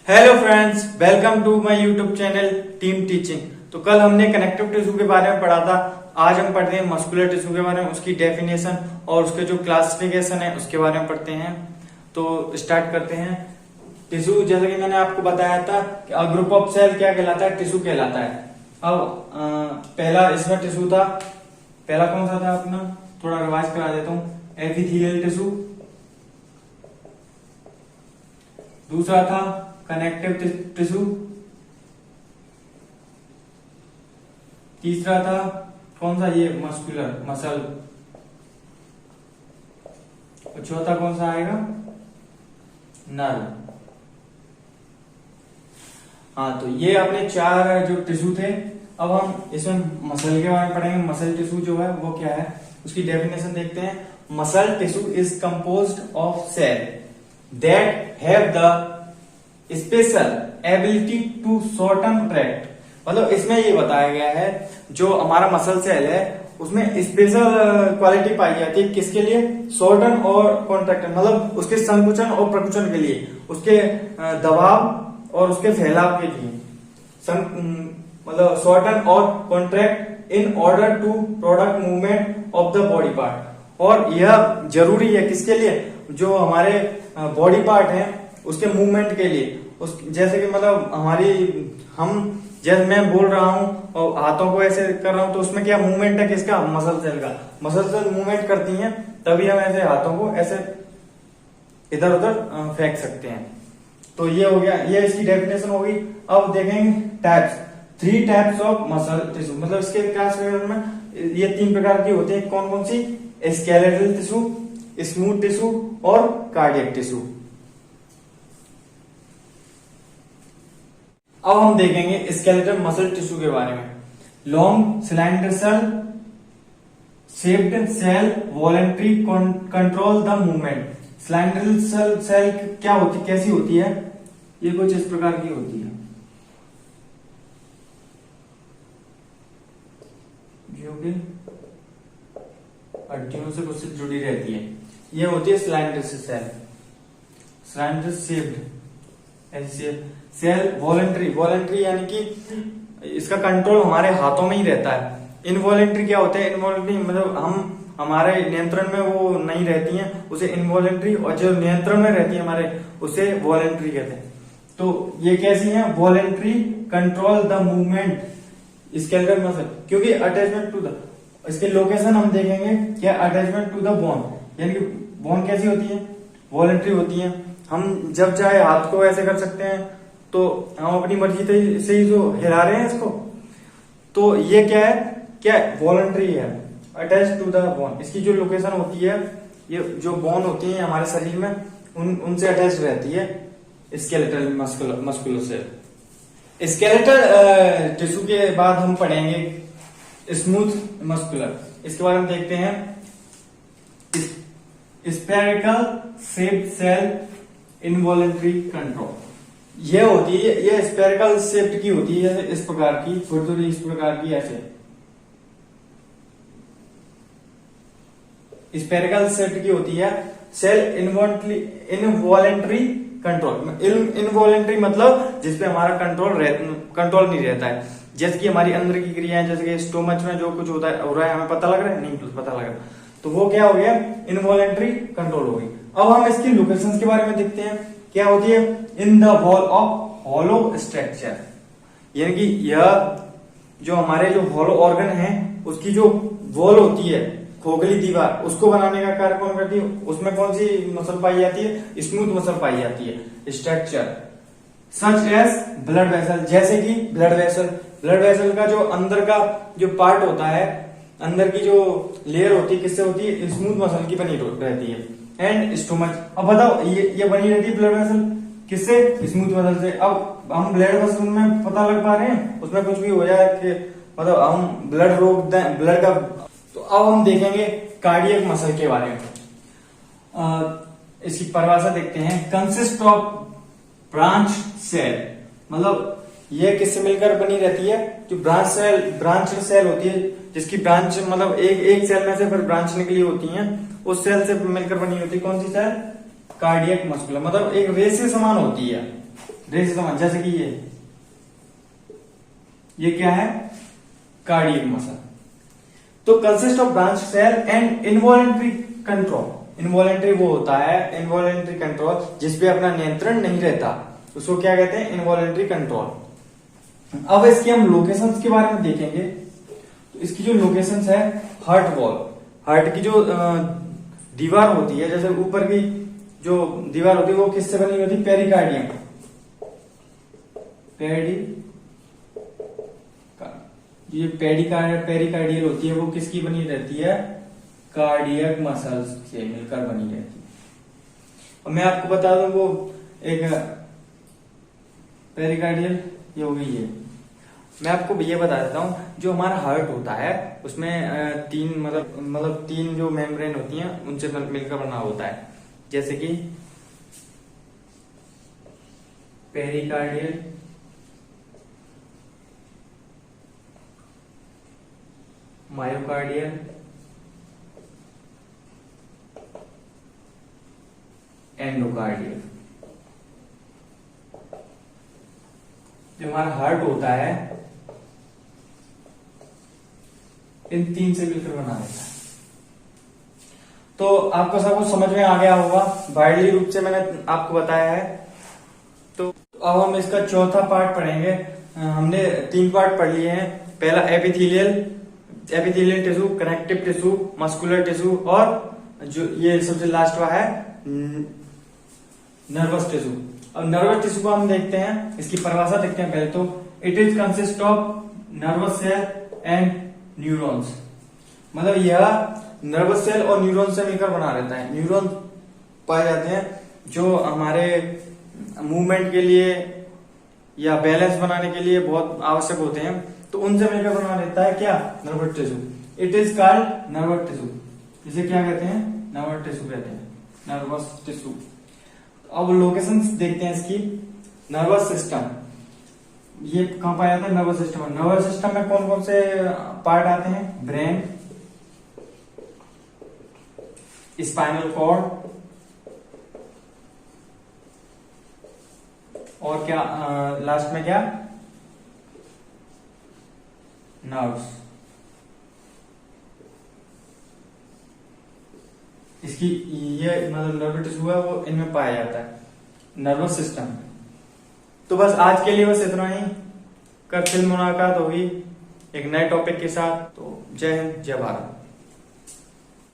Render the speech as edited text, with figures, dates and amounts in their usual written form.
Hello friends, welcome to my YouTube channel team teaching. तो कल हमने कनेक्टिव टिश्यू के बारे में पढ़ा था। आज हम पढ़ते हैं मस्कुलर टिश्यू के बारे में, उसकी डेफिनेशन और उसके जो क्लासिफिकेशन है उसके बारे में पढ़ते हैं। तो स्टार्ट करते हैं। टिश्यू, जैसा कि मैंने आपको बताया था कि ग्रुप ऑफ सेल क्या कहलाता है, टिश्यू कहलाता है। अब पहला इसमें टिश्यू था, पहला कौन सा था अपना, थोड़ा रिवाइज करा देता हूँ। एपिथेलियल टिश्यू, दूसरा था कनेक्टिव टिश्यू, तीसरा था कौन सा, ये मस्कुलर मसल, और चौथा कौन सा आएगा, नर्व। हाँ, तो ये अपने चार जो टिश्यू थे। अब हम इसमें मसल के बारे में पढ़ेंगे। मसल टिश्यू जो है वो क्या है, उसकी डेफिनेशन देखते हैं। Muscle tissue is composed of cell that have the special ability to shorten tract. मतलब इसमें ये बताया गया है जो हमारा मसल सेल है उसमें स्पेशल क्वालिटी पाई जाती है। किसके लिए? शॉर्टन और कॉन्ट्रैक्ट, मतलब उसके संकुचन और प्रकुचन के लिए, उसके दबाव और उसके फैलाव के लिए। मतलब शॉर्टन और contract in order to product movement of the body part. और यह जरूरी है किसके लिए? जो हमारे बॉडी पार्ट है उसके मूवमेंट के लिए। जैसे कि मतलब जैसे मैं बोल रहा हूँ और हाथों को ऐसे कर रहा हूँ, तो उसमें क्या मूवमेंट है किसका? मसल सेल का। मसल सेल मूवमेंट करती हैं, तभी हम ऐसे हाथों को ऐसे इधर उधर फेंक सकते हैं। तो ये हो गया, ये इसकी डेफिनेशन होगी। अब देखेंगे types. 3 types of muscle tissue, मतलब इसके क्लासिफिकेशन में ये 3 प्रकार की होती है। कौन कौन सी? स्केलेटल टिश्यू, स्मूथ टिश्यू और कार्डियक टिश्यू। अब हम देखेंगे स्केलेटल मसल टिश्यू के बारे में। Long cylinder cell shaped cell voluntary control the movement. Cylinder cell क्या होती, कैसी होती है? ये कुछ इस प्रकार की होती है, जो कि हड्डियों से कुछ जुड़ी रहती है। ये होती है सिलेंडर सेल, सिलेंडर शेप्ड ऐसे सेल। वॉलेंट्री यानी कि इसका कंट्रोल हमारे हाथों में ही रहता है। इनवॉलेंट्री क्या होता है? इनवॉलेंट्री मतलब हम हमारे नियंत्रण में वो नहीं रहती हैं, उसे इनवॉलेंट्री। और जो नियंत्रण में रहती है हमारे, उसे वॉलेंट्री कहते हैं। तो ये कैसी है? Voluntary control the movement skeletal muscle, क्योंकि अटैचमेंट टू द, इसके लोकेशन हम देखेंगे क्या, अटैचमेंट टू द बोन। यानी कि बोन कैसी होती है? वॉलेंट्री होती है। हम जब चाहे हाथ को ऐसे कर सकते हैं, तो हम अपनी मर्जी से ही जो हिला रहे हैं इसको, तो ये क्या है, क्या वॉलंटरी है, अटैच टू द बोन। इसकी जो लोकेशन होती है, ये जो बोन होती है हमारे शरीर में, उनसे अटैच रहती है skeletal muscular cell. Skeletal tissue के बाद हम पढ़ेंगे स्मूथ मस्कुलर। इसके बारे में देखते हैं। Spherical shaped cell involuntary control. ये होती है, ये स्फेरिकल शेप्ड की होती है, इस प्रकार की, थोड़ी इस प्रकार की, ऐसे स्फेरिकल शेप्ड की होती है। Cell involuntary control. इनवॉलेंट्री मतलब जिसपे हमारा कंट्रोल नहीं रहता है। जैसे कि हमारी अंदर की क्रियाएं, जैसे कि स्टोमच में जो कुछ होता है, हो रहा है, हमें पता लग रहा है? नहीं पता लग रहा, तो वो क्या हो गया? इनवॉलेंट्री कंट्रोल हो गई। अब हम इसकी लोकेशंस के बारे में देखते हैं। क्या होती है? In the wall of hollow structure, यानी कि यह जो हमारे जो हॉलो ऑर्गन है उसकी जो वॉल होती है, खोखली दीवार, उसको बनाने का कार्य कौन करती है? उसमें कौन सी मसल पाई जाती है? स्मूथ मसल पाई जाती है। Structure such as blood vessel, जैसे कि ब्लड वेसल। ब्लड वेसल का जो अंदर का जो पार्ट होता है, अंदर की जो लेयर होती है, किससे होती है? स्मूथ मसल की बनी रहती है। And stomach. अब बताओ, ये बनी रहती है ब्लड वेसल किससे? स्मूथ मसल से। अब हम ब्लड वेसल में पता लग पा रहे हैं, उसमें कुछ भी हो जाए कि मतलब हम ब्लड रोक दें, ब्लड का। तो अब हम देखेंगे कार्डियक मसल के बारे में। इसकी परिभाषा देखते हैं। कंसिस्ट ऑफ ब्रांच सेल, मतलब ये किससे मिलकर बनी रहती है? जो ब्रांच सेल होती है, जिसकी ब्रांच मतलब एक सेल में से फिर ब्रांच निकली होती है, उस सेल से मिलकर बनी होती है। कौन सी सेल? कार्डियक मस्कुलर, मतलब एक रेस के समान होती है। रे से समझ, जैसे कि ये क्या है, कार्डियक मसल। तो consist of branch cell and involuntary control. Involuntary वो होता है, इनवॉलेंट्री कंट्रोल जिसपे अपना नियंत्रण नहीं रहता, उसको क्या कहते हैं, इनवॉलेंट्री कंट्रोल। अब इसके हम लोकेशंस के बारे में देखेंगे। तो इसकी जो लोकेशंस है, हार्ट वॉल, हार्ट की जो दीवार होती है, जैसे ऊपर की जो दीवार होती है वो किससे बनी होती है, पेरिकार्डियम, ये पेरिकार्डियल होती है वो किसकी बनी रहती है, कार्डियक मसल्स से मिलकर बनी रहती है। और मैं आपको बता दूं वो एक पेरिकार्डियल ये हो गई है। मैं आपको ये बता देता हूँ, जो हमारा हार्ट होता है उसमें तीन मतलब तीन जो मेम्ब्रेन होती हैं उनसे मिलकर बना होता है, जैसे कि पेरिकार्डियल, मायोकार्डियल, एंडोकार्डियल। जो हमारा हार्ट होता है इन तीन से मिलकर बना रहता है। तो आपको सब कुछ समझ में आ गया होगा, बाइडली रूप से मैंने आपको बताया है। तो अब हम इसका चौथा पार्ट पढ़ेंगे। हमने 3 पार्ट पढ़ लिए हैं। पहला epithelial tissue, connective tissue, muscular tissue, और जो ये सबसे लास्ट हुआ है नर्वस टिश्यू। अब नर्वस टिश्यू को हम देखते हैं, इसकी परिभाषा देखते हैं पहले तो। It is consist of nervous cell and neurons. मतलब यह नर्वस सेल और न्यूरॉन से मिलकर बना रहता है। न्यूरॉन पाए जाते हैं जो हमारे मूवमेंट के लिए या बैलेंस बनाने के लिए बहुत आवश्यक होते हैं, तो उनसे मिलकर बना रहता है क्या, nervous tissue. It is called nervous tissue. इसे क्या कहते हैं, नर्वस टिश्यू कहते हैं, नर्वस टिश्यू। अब लोकेशन देखते हैं इसकी। नर्वस सिस्टम, ये कहां पाया जाता है, नर्वस सिस्टम। नर्वस सिस्टम में कौन कौन से पार्ट आते हैं, ब्रेन, स्पाइनल कॉर्ड, और क्या लास्ट में क्या, नर्व्स। इसकी ये मतलब नर्वस टिश्यू है वो इनमें पाया जाता है, नर्वस सिस्टम। तो बस आज के लिए बस इतना ही। कल फिर मुलाकात होगी एक नए टॉपिक के साथ। तो जय हिंद, जय भारत।